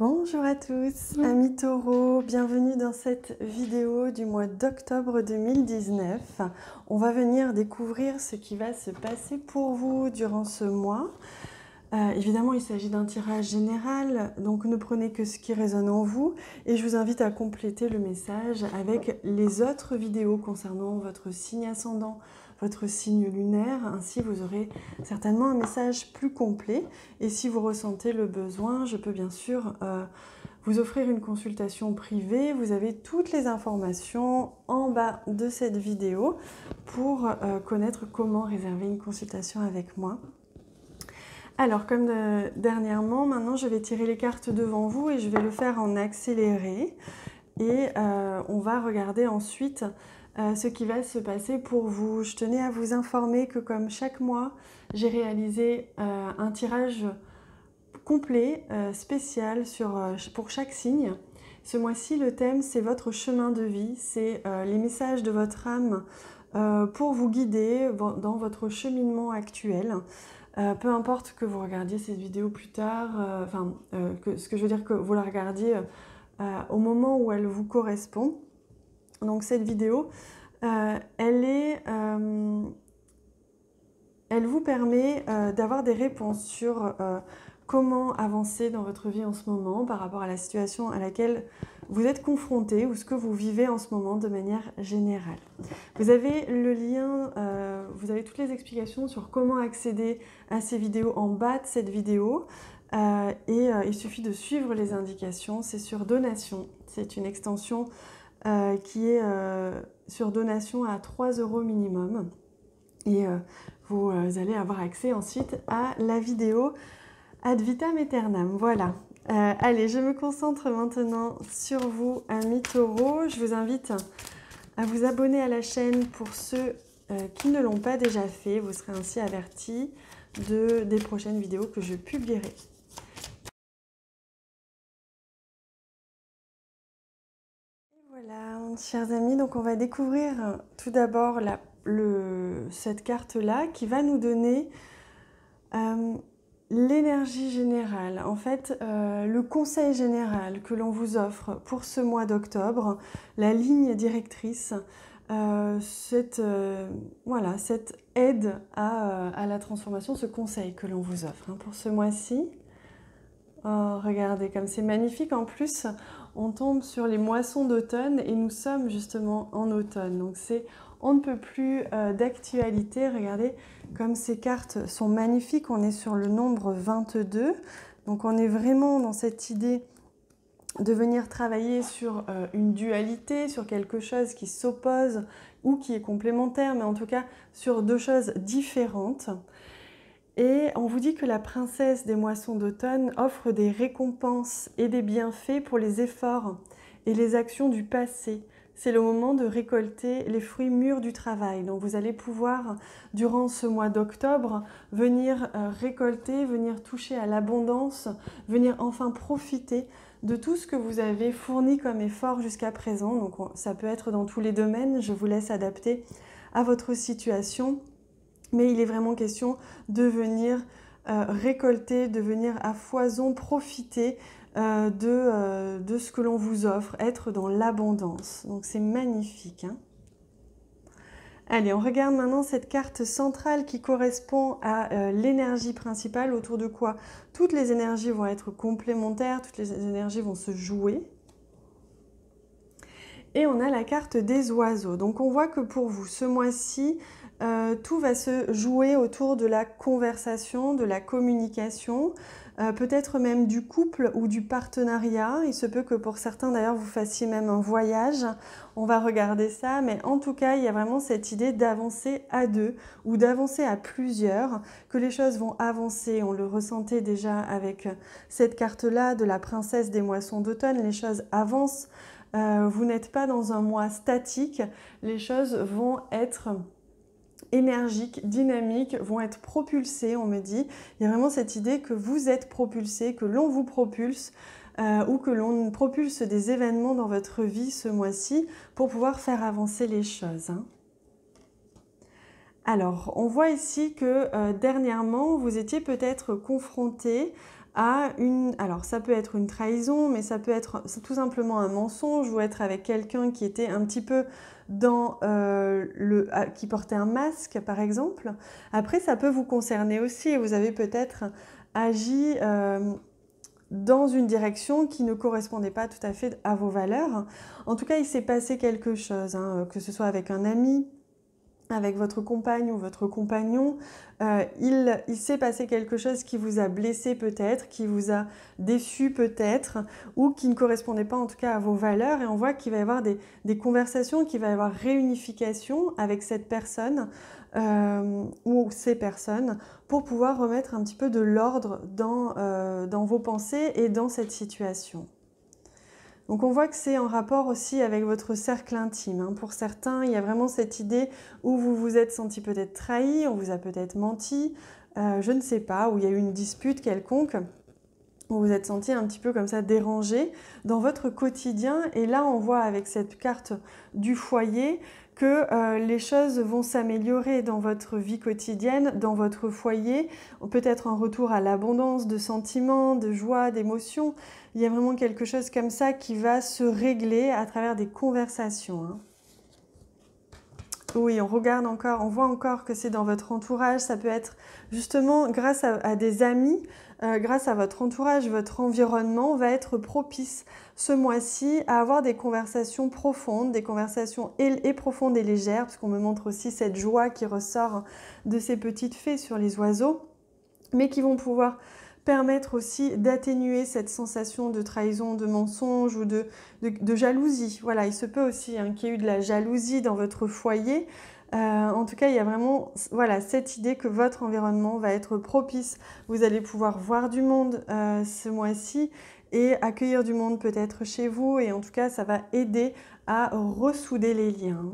Bonjour à tous, amis taureaux, bienvenue dans cette vidéo du mois d'octobre 2019. On va venir découvrir ce qui va se passer pour vous durant ce mois. Évidemment, il s'agit d'un tirage général, donc ne prenez que ce qui résonne en vous et je vous invite à compléter le message avec les autres vidéos concernant votre signe ascendant, votre signe lunaire. Ainsi, vous aurez certainement un message plus complet. Et si vous ressentez le besoin, je peux bien sûr vous offrir une consultation privée. Vous avez toutes les informations en bas de cette vidéo pour connaître comment réserver une consultation avec moi. Alors, comme dernièrement, maintenant je vais tirer les cartes devant vous et je vais le faire en accéléré. Et on va regarder ensuite ce qui va se passer pour vous. Je tenais à vous informer que comme chaque mois, j'ai réalisé un tirage complet, spécial pour chaque signe. Ce mois-ci, le thème, c'est votre chemin de vie, c'est les messages de votre âme pour vous guider dans votre cheminement actuel. Peu importe que vous regardiez cette vidéo plus tard, ce que je veux dire que vous la regardiez au moment où elle vous correspond. Donc cette vidéo, elle vous permet d'avoir des réponses sur comment avancer dans votre vie en ce moment par rapport à la situation à laquelle vous êtes confronté ou ce que vous vivez en ce moment de manière générale. Vous avez le lien, vous avez toutes les explications sur comment accéder à ces vidéos en bas de cette vidéo il suffit de suivre les indications. C'est sur donation, c'est une extension qui est sur donation à 3 € minimum et vous allez avoir accès ensuite à la vidéo Ad vitam aeternam. Voilà. Allez, je me concentre maintenant sur vous, amis taureaux. Je vous invite à vous abonner à la chaîne pour ceux qui ne l'ont pas déjà fait. Vous serez ainsi avertis des prochaines vidéos que je publierai. Et voilà, chers amis, donc on va découvrir tout d'abord cette carte-là qui va nous donner l'énergie générale, en fait, le conseil général que l'on vous offre pour ce mois d'octobre, la ligne directrice, cette aide à la transformation, ce conseil que l'on vous offre pour ce mois-ci. Oh, regardez comme c'est magnifique, en plus on tombe sur les moissons d'automne et nous sommes justement en automne, donc c'est on ne peut plus d'actualité. Regardez comme ces cartes sont magnifiques, on est sur le nombre 22, donc on est vraiment dans cette idée de venir travailler sur une dualité, sur quelque chose qui s'oppose ou qui est complémentaire, mais en tout cas sur deux choses différentes. Et on vous dit que la princesse des moissons d'automne offre des récompenses et des bienfaits pour les efforts et les actions du passé. C'est le moment de récolter les fruits mûrs du travail. Donc vous allez pouvoir, durant ce mois d'octobre, venir récolter, venir toucher à l'abondance, venir enfin profiter de tout ce que vous avez fourni comme effort jusqu'à présent. Donc ça peut être dans tous les domaines, je vous laisse adapter à votre situation. Mais il est vraiment question de venir récolter, de venir à foison profiter de ce que l'on vous offre, être dans l'abondance. Donc c'est magnifique. Allez, on regarde maintenant cette carte centrale qui correspond à l'énergie principale, autour de quoi toutes les énergies vont être complémentaires, toutes les énergies vont se jouer. Et on a la carte des oiseaux. Donc on voit que pour vous, ce mois-ci, tout va se jouer autour de la conversation, de la communication, peut-être même du couple ou du partenariat. Il se peut que pour certains d'ailleurs vous fassiez même un voyage, on va regarder ça, mais en tout cas il y a vraiment cette idée d'avancer à deux ou d'avancer à plusieurs, que les choses vont avancer. On le ressentait déjà avec cette carte-là de la princesse des moissons d'automne, les choses avancent, vous n'êtes pas dans un mois statique, les choses vont être énergiques, dynamiques, vont être propulsées, on me dit. Il y a vraiment cette idée que vous êtes propulsé, que l'on vous propulse ou que l'on propulse des événements dans votre vie ce mois-ci pour pouvoir faire avancer les choses. Alors, on voit ici que dernièrement, vous étiez peut-être confronté à une... Alors ça peut être une trahison, mais ça peut être tout simplement un mensonge ou être avec quelqu'un qui était un petit peu dans qui portait un masque par exemple. Après ça peut vous concerner aussi, vous avez peut-être agi dans une direction qui ne correspondait pas tout à fait à vos valeurs. En tout cas il s'est passé quelque chose, hein, que ce soit avec un ami, avec votre compagne ou votre compagnon, il s'est passé quelque chose qui vous a blessé peut-être, qui vous a déçu peut-être, ou qui ne correspondait pas en tout cas à vos valeurs. Et on voit qu'il va y avoir des conversations, qu'il va y avoir réunification avec cette personne ou ces personnes pour pouvoir remettre un petit peu de l'ordre dans vos pensées et dans cette situation. Donc on voit que c'est en rapport aussi avec votre cercle intime, hein. Pour certains, il y a vraiment cette idée où vous vous êtes senti peut-être trahi, on vous a peut-être menti, je ne sais pas, où il y a eu une dispute quelconque, où vous êtes senti un petit peu comme ça dérangé dans votre quotidien. Et là, on voit avec cette carte du foyer que les choses vont s'améliorer dans votre vie quotidienne, dans votre foyer, peut-être un retour à l'abondance de sentiments, de joie, d'émotions. Il y a vraiment quelque chose comme ça qui va se régler à travers des conversations, hein. Oui, on regarde encore, on voit encore que c'est dans votre entourage. Ça peut être justement grâce à des amis, grâce à votre entourage, votre environnement va être propice ce mois-ci à avoir des conversations profondes, des conversations et profondes et légères, parce qu'on me montre aussi cette joie qui ressort de ces petites fées sur les oiseaux, mais qui vont pouvoir permettre aussi d'atténuer cette sensation de trahison, de mensonge ou de jalousie. Voilà, il se peut aussi hein, qu'il y ait eu de la jalousie dans votre foyer. En tout cas, il y a vraiment voilà, cette idée que votre environnement va être propice. Vous allez pouvoir voir du monde ce mois-ci et accueillir du monde peut-être chez vous. Et en tout cas, ça va aider à ressouder les liens.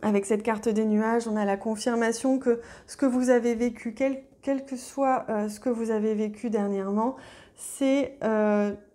Avec cette carte des nuages, on a la confirmation que ce que vous avez vécu, quel que soit ce que vous avez vécu dernièrement, c'est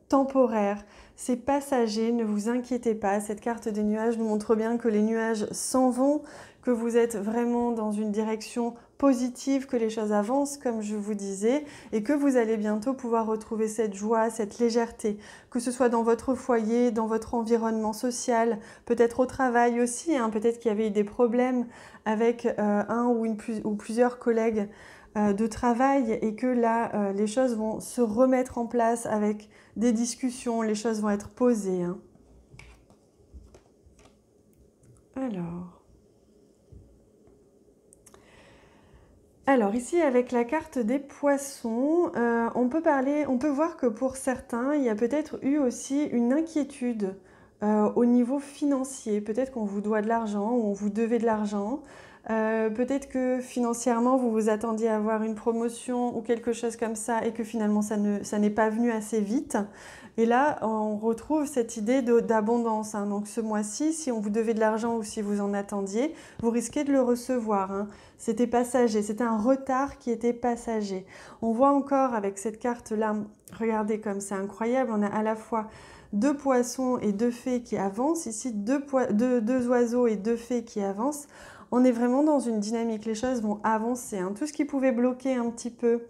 temporaire, c'est passager, ne vous inquiétez pas. Cette carte des nuages nous montre bien que les nuages s'en vont, que vous êtes vraiment dans une direction positive, que les choses avancent comme je vous disais et que vous allez bientôt pouvoir retrouver cette joie, cette légèreté, que ce soit dans votre foyer, dans votre environnement social, peut-être au travail aussi, hein, peut-être qu'il y avait eu des problèmes avec un ou plusieurs collègues de travail et que là, les choses vont se remettre en place avec des discussions, les choses vont être posées, hein. Alors ici avec la carte des poissons, on peut voir que pour certains, il y a peut-être eu aussi une inquiétude au niveau financier. Peut-être qu'on vous doit de l'argent ou on vous devait de l'argent. Peut-être que financièrement, vous vous attendiez à avoir une promotion ou quelque chose comme ça et que finalement, ça n'est pas venu assez vite. Et là, on retrouve cette idée d'abondance, hein. Donc ce mois-ci, si on vous devait de l'argent ou si vous en attendiez, vous risquez de le recevoir, hein. C'était passager, c'était un retard qui était passager. On voit encore avec cette carte-là, regardez comme c'est incroyable, on a à la fois deux poissons et deux fées qui avancent, ici deux oiseaux et deux fées qui avancent. On est vraiment dans une dynamique, les choses vont avancer, hein. Tout ce qui pouvait bloquer un petit peu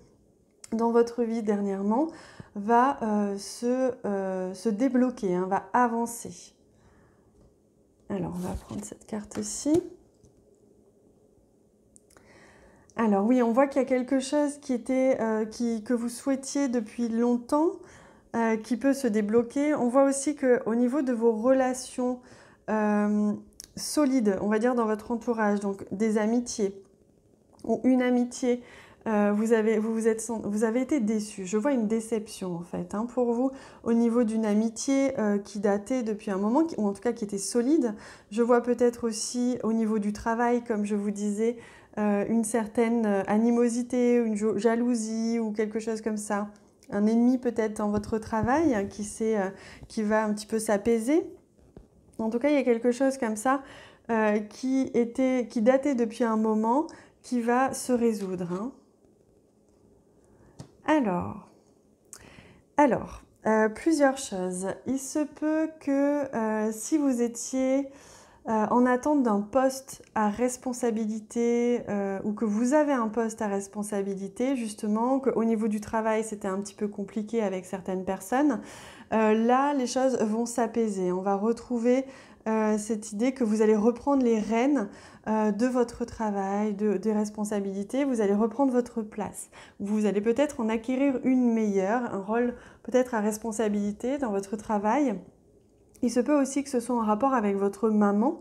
dans votre vie dernièrement va se débloquer, hein, va avancer. Alors, on va prendre cette carte-ci. Alors oui, on voit qu'il y a quelque chose que vous souhaitiez depuis longtemps, qui peut se débloquer. On voit aussi qu'au niveau de vos relations solides, on va dire dans votre entourage, donc des amitiés ou une amitié, vous avez été déçu. Je vois une déception en fait, hein, pour vous au niveau d'une amitié qui datait depuis un moment, ou en tout cas qui était solide. Je vois peut-être aussi au niveau du travail, comme je vous disais, une certaine animosité, une jalousie ou quelque chose comme ça. Un ennemi peut-être dans votre travail hein, qui va un petit peu s'apaiser. En tout cas, il y a quelque chose comme ça qui datait depuis un moment, qui va se résoudre, hein. Alors plusieurs choses. Il se peut que si vous étiez en attente d'un poste à responsabilité ou que vous avez un poste à responsabilité, justement, qu'au niveau du travail, c'était un petit peu compliqué avec certaines personnes, là, les choses vont s'apaiser. On va retrouver cette idée que vous allez reprendre les rênes de votre travail, des responsabilités, vous allez reprendre votre place. Vous allez peut-être en acquérir une meilleure, un rôle peut-être à responsabilité dans votre travail. Il se peut aussi que ce soit en rapport avec votre maman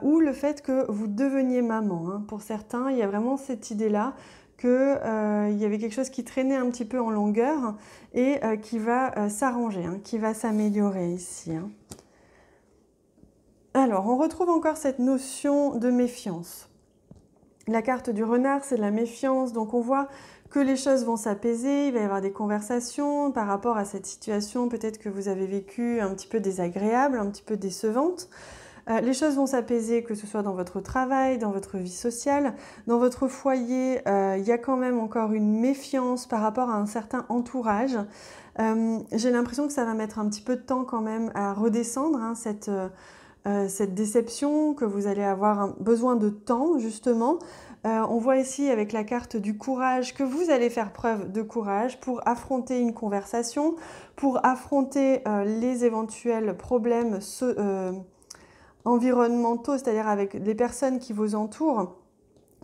ou le fait que vous deveniez maman. Hein. Pour certains, il y a vraiment cette idée-là qu'il y avait quelque chose qui traînait un petit peu en longueur et qui va s'arranger, hein, qui va s'améliorer ici. Hein. Alors, on retrouve encore cette notion de méfiance. La carte du renard, c'est de la méfiance, donc on voit que les choses vont s'apaiser, il va y avoir des conversations par rapport à cette situation peut-être que vous avez vécue un petit peu désagréable, un petit peu décevante. Les choses vont s'apaiser, que ce soit dans votre travail, dans votre vie sociale, dans votre foyer, il y a quand même encore une méfiance par rapport à un certain entourage. J'ai l'impression que ça va mettre un petit peu de temps quand même à redescendre, hein, cette déception, que vous allez avoir besoin de temps justement. On voit ici avec la carte du courage que vous allez faire preuve de courage pour affronter une conversation, pour affronter les éventuels problèmes environnementaux, c'est-à-dire avec les personnes qui vous entourent,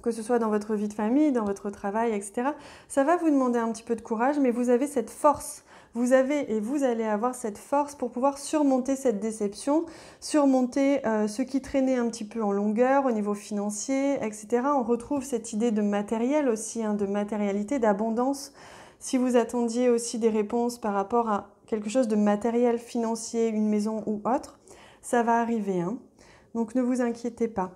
que ce soit dans votre vie de famille, dans votre travail, etc. Ça va vous demander un petit peu de courage, mais vous avez cette force. Vous avez et vous allez avoir cette force pour pouvoir surmonter cette déception, surmonter ce qui traînait un petit peu en longueur au niveau financier, etc. On retrouve cette idée de matériel aussi, hein, de matérialité, d'abondance. Si vous attendiez aussi des réponses par rapport à quelque chose de matériel, financier, une maison ou autre, ça va arriver. Hein. Donc ne vous inquiétez pas.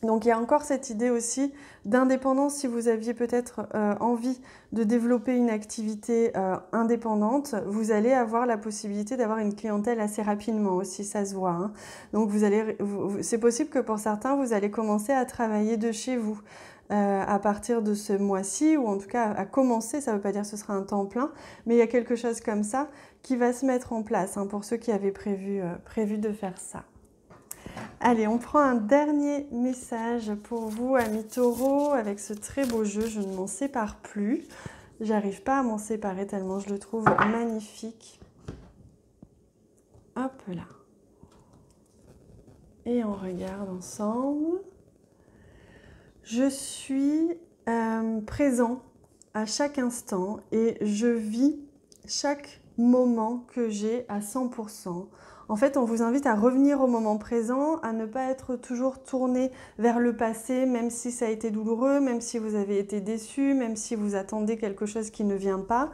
Donc il y a encore cette idée aussi d'indépendance si vous aviez peut-être envie de développer une activité indépendante, vous allez avoir la possibilité d'avoir une clientèle assez rapidement aussi, ça se voit. Hein. Donc c'est possible que pour certains, vous allez commencer à travailler de chez vous à partir de ce mois-ci, ou en tout cas à commencer, ça ne veut pas dire que ce sera un temps plein, mais il y a quelque chose comme ça qui va se mettre en place hein, pour ceux qui avaient prévu de faire ça. Allez, on prend un dernier message pour vous, amis taureaux, avec ce très beau jeu. Je ne m'en sépare plus. J'arrive pas à m'en séparer tellement je le trouve magnifique. Hop là. Et on regarde ensemble. Je suis présent à chaque instant et je vis chaque moment que j'ai à 100%. En fait, on vous invite à revenir au moment présent, à ne pas être toujours tourné vers le passé, même si ça a été douloureux, même si vous avez été déçu, même si vous attendez quelque chose qui ne vient pas.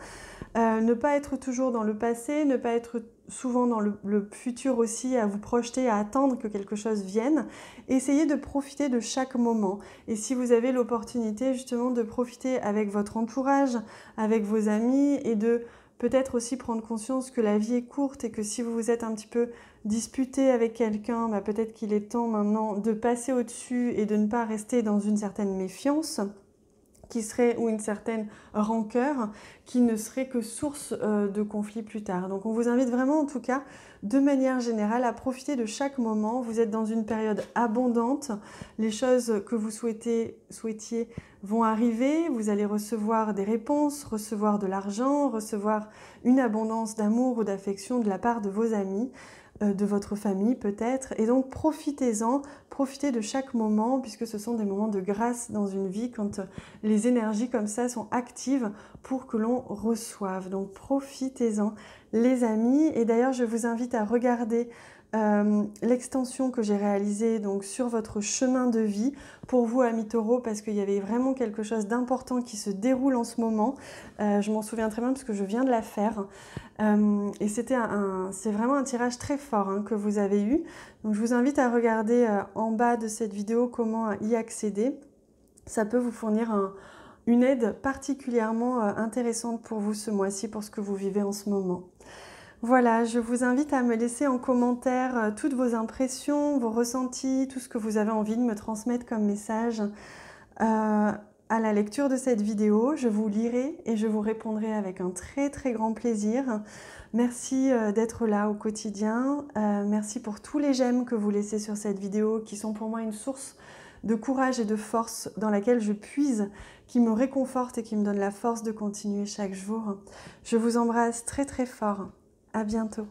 Ne pas être toujours dans le passé, ne pas être souvent dans le futur aussi, à vous projeter, à attendre que quelque chose vienne. Essayez de profiter de chaque moment. Et si vous avez l'opportunité justement de profiter avec votre entourage, avec vos amis et de peut-être aussi prendre conscience que la vie est courte et que si vous vous êtes un petit peu disputé avec quelqu'un, bah peut-être qu'il est temps maintenant de passer au-dessus et de ne pas rester dans une certaine méfiance ou une certaine rancœur qui ne serait que source de conflits plus tard. Donc on vous invite vraiment en tout cas de manière générale à profiter de chaque moment. Vous êtes dans une période abondante, les choses que vous souhaitiez vont arriver, vous allez recevoir des réponses, recevoir de l'argent, recevoir une abondance d'amour ou d'affection de la part de vos amis, de votre famille peut-être, et donc profitez-en, profitez de chaque moment puisque ce sont des moments de grâce dans une vie quand les énergies comme ça sont actives pour que l'on reçoive. Donc profitez-en les amis, et d'ailleurs je vous invite à regarder l'extension que j'ai réalisée donc sur votre chemin de vie pour vous amis taureaux, parce qu'il y avait vraiment quelque chose d'important qui se déroule en ce moment. Je m'en souviens très bien parce que je viens de la faire et c'est vraiment un tirage très fort hein, que vous avez eu. Donc je vous invite à regarder en bas de cette vidéo comment y accéder. Ça peut vous fournir une aide particulièrement intéressante pour vous ce mois-ci, pour ce que vous vivez en ce moment. Voilà, je vous invite à me laisser en commentaire toutes vos impressions, vos ressentis, tout ce que vous avez envie de me transmettre comme message. à la lecture de cette vidéo. Je vous lirai et je vous répondrai avec un très très grand plaisir. Merci d'être là au quotidien. Merci pour tous les j'aime que vous laissez sur cette vidéo qui sont pour moi une source de courage et de force dans laquelle je puise, qui me réconforte et qui me donne la force de continuer chaque jour. Je vous embrasse très très fort. À bientôt.